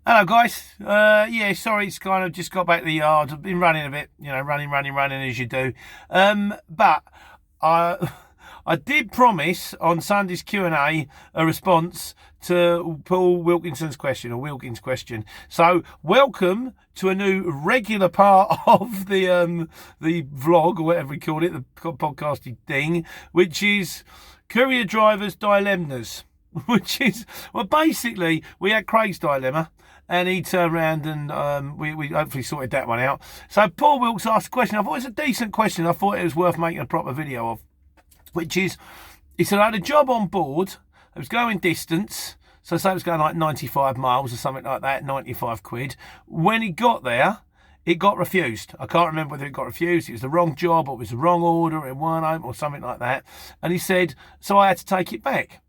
Hello guys. Yeah, sorry, it's kind of just got back to the yard. I've been running a bit, running as you do. But I I did promise on Sunday's Q&A a response to Paul Wilkinson's question, or Wilkins' question. So welcome to a new regular part of the vlog, or whatever we call it, the podcasting thing, which is courier drivers dilemnas. Which is, well, basically, we had Craig's dilemma, and he turned around and we hopefully sorted that one out. So Paul Wilkes asked a question. I thought it was a decent question. I thought it was worth making a proper video of, which is, he said, I had a job on board. It was going distance. So say it was going like 95 miles or something like that, 95 quid. When he got there, it got refused. I can't remember whether it got refused. It was the wrong job, or it was the wrong order, it weren't home, or something like that. And he said, so I had to take it back.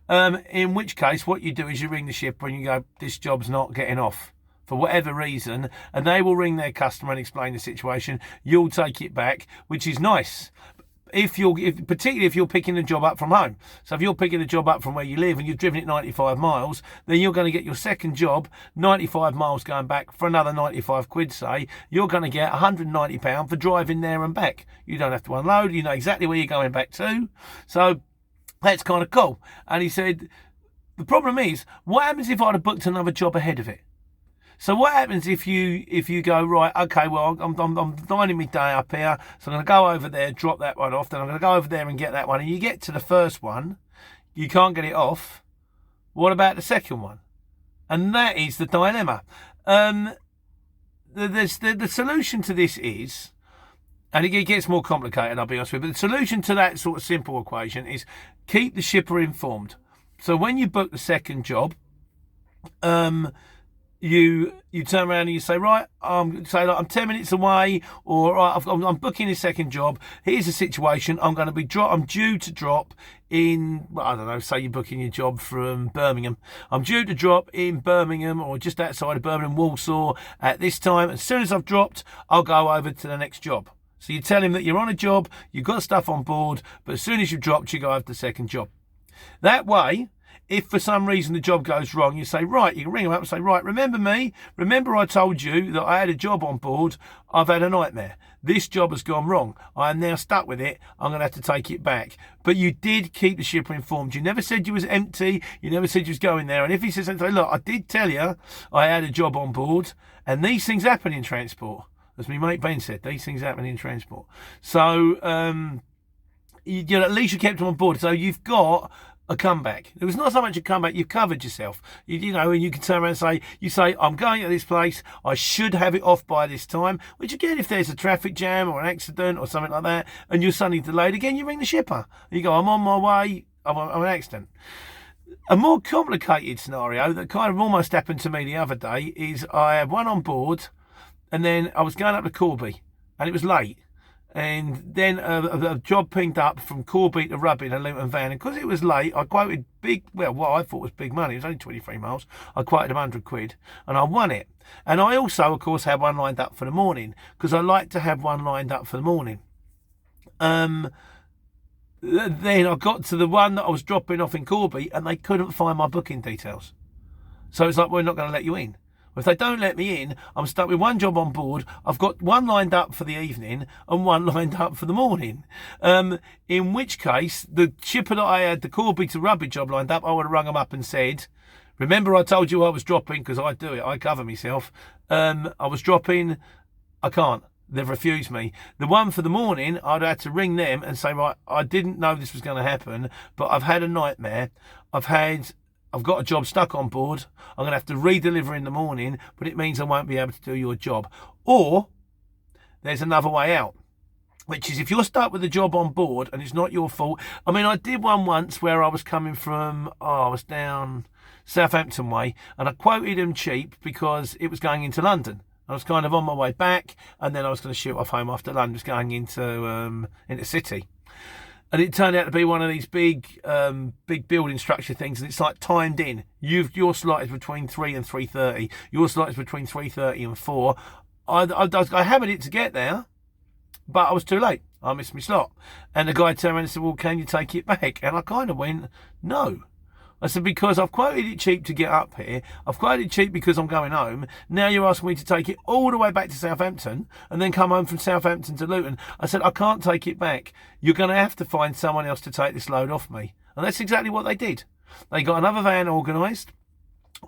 In which case, what you do is you ring the shipper and you go, this job's not getting off for whatever reason, and they will ring their customer and explain the situation. You'll take it back, which is nice. Particularly if you're picking a job up from home. So if you're picking a job up from where you live and you've driven it 95 miles, then you're going to get your second job, 95 miles going back for another 95 quid, say. You're going to get £190 for driving there and back. You don't have to unload. You know exactly where you're going back to. So that's kind of cool. And he said, the problem is, what happens if I'd have booked another job ahead of it? So what happens if you go, right, okay, well, I'm lining my day up here, so I'm going to go over there, drop that one off, then I'm going to go over there and get that one. And you get to the first one, you can't get it off. What about the second one? And that is the dilemma. The solution to this is, and it gets more complicated, I'll be honest with you, but the solution to that sort of simple equation is keep the shipper informed. So when you book the second job, you turn around and you say, right, I'm 10 minutes away, or right, I'm booking a second job. Here's the situation. I'm due to drop in, well, I don't know, say you're booking your job from Birmingham. I'm due to drop in Birmingham, or just outside of Birmingham, Walsall, at this time. As soon as I've dropped, I'll go over to the next job. So you tell him that you're on a job, you've got stuff on board, but as soon as you've dropped, you go over to the second job. That way, if for some reason the job goes wrong, you say, right, you can ring them up and say, right, remember me? Remember I told you that I had a job on board? I've had a nightmare. This job has gone wrong. I am now stuck with it. I'm going to have to take it back. But you did keep the shipper informed. You never said you was empty. You never said you was going there. And if he says something, look, I did tell you I had a job on board, and these things happen in transport. As my mate Ben said, these things happen in transport. So, at least you kept them on board. So you've got a comeback. It was not so much a comeback, you've covered yourself. And you can turn around and say, I'm going to this place, I should have it off by this time, which again, if there's a traffic jam or an accident or something like that, and you're suddenly delayed, again, you ring the shipper. You go, I'm on my way, I'm an accident. A more complicated scenario that kind of almost happened to me the other day is I had one on board, and then I was going up to Corby, and it was late. And then a job pinged up from Corby to Rubbin, a Luton van. And because it was late, I quoted what I thought was big money. It was only 23 miles. I quoted them 100 quid, and I won it. And I also, of course, had one lined up for the morning, because I like to have one lined up for the morning. Then I got to the one that I was dropping off in Corby, and they couldn't find my booking details. So it's like, we're not going to let you in. If they don't let me in, I'm stuck with one job on board. I've got one lined up for the evening and one lined up for the morning. In which case, the shipper that I had the Corby to Rugby job lined up, I would have rung them up and said, remember I told you I was dropping, because I do it, I cover myself. I was dropping, I can't. They've refused me. The one for the morning, I'd had to ring them and say, right, I didn't know this was going to happen, but I've had a nightmare. I've got a job stuck on board. I'm going to have to re-deliver in the morning, but it means I won't be able to do your job. Or there's another way out, which is if you're stuck with a job on board and it's not your fault. I mean, I did one once where I was coming from, I was down Southampton way, and I quoted them cheap because it was going into London. I was kind of on my way back, and then I was going to shoot off home after London, was going into city. And it turned out to be one of these big building structure things, and it's like timed in. Your slot is between 3 and 3:30. Your slot is between 3:30 and 4. I hammered it to get there, but I was too late. I missed my slot. And the guy turned around and said, well, can you take it back? And I kind of went, no. I said, because I've quoted it cheap to get up here. I've quoted it cheap because I'm going home. Now you're asking me to take it all the way back to Southampton and then come home from Southampton to Luton. I said, I can't take it back. You're going to have to find someone else to take this load off me. And that's exactly what they did. They got another van organised.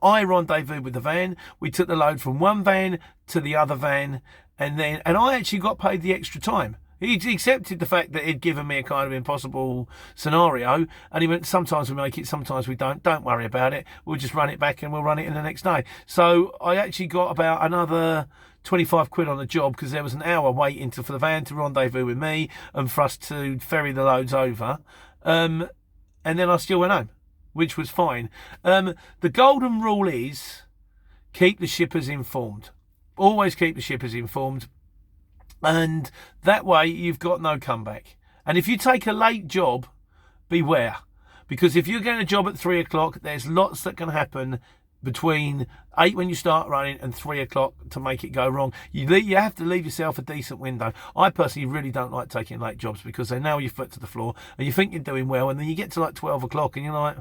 I rendezvoused with the van. We took the load from one van to the other van. And I actually got paid the extra time. He accepted the fact that he'd given me a kind of impossible scenario, and he went, sometimes we make it, sometimes we don't. Don't worry about it. We'll just run it back and we'll run it in the next day. So I actually got about another 25 quid on the job because there was an hour waiting for the van to rendezvous with me and for us to ferry the loads over. And then I still went home, which was fine. The golden rule is keep the shippers informed. Always keep the shippers informed. And that way you've got no comeback. And if you take a late job, beware. Because if you're getting a job at 3 o'clock, there's lots that can happen between 8 when you start running and 3 o'clock to make it go wrong. You have to leave yourself a decent window. I personally really don't like taking late jobs because they nail your foot to the floor and you think you're doing well, and then you get to like 12 o'clock and you're like,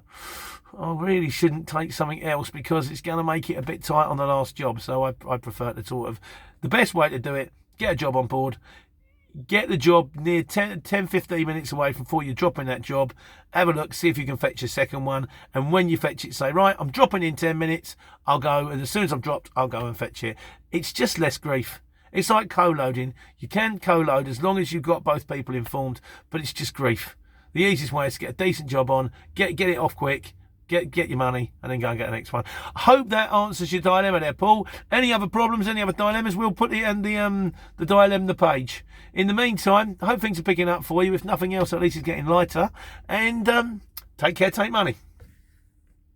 I really shouldn't take something else because it's going to make it a bit tight on the last job. So I prefer to sort of, the best way to do it, get a job on board, get the job near 10, 15 minutes away from before you're dropping that job. Have a look, see if you can fetch your second one. And when you fetch it, say, right, I'm dropping in 10 minutes. I'll go. And as soon as I've dropped, I'll go and fetch it. It's just less grief. It's like co-loading. You can co-load as long as you've got both people informed, but it's just grief. The easiest way is to get a decent job on, get it off quick, get your money, and then go and get the next one. I hope that answers your dilemma there, Paul. Any other problems, any other dilemmas, we'll put it in the dilemma page. In the meantime, I hope things are picking up for you. If nothing else, at least it's getting lighter. And take care, take money.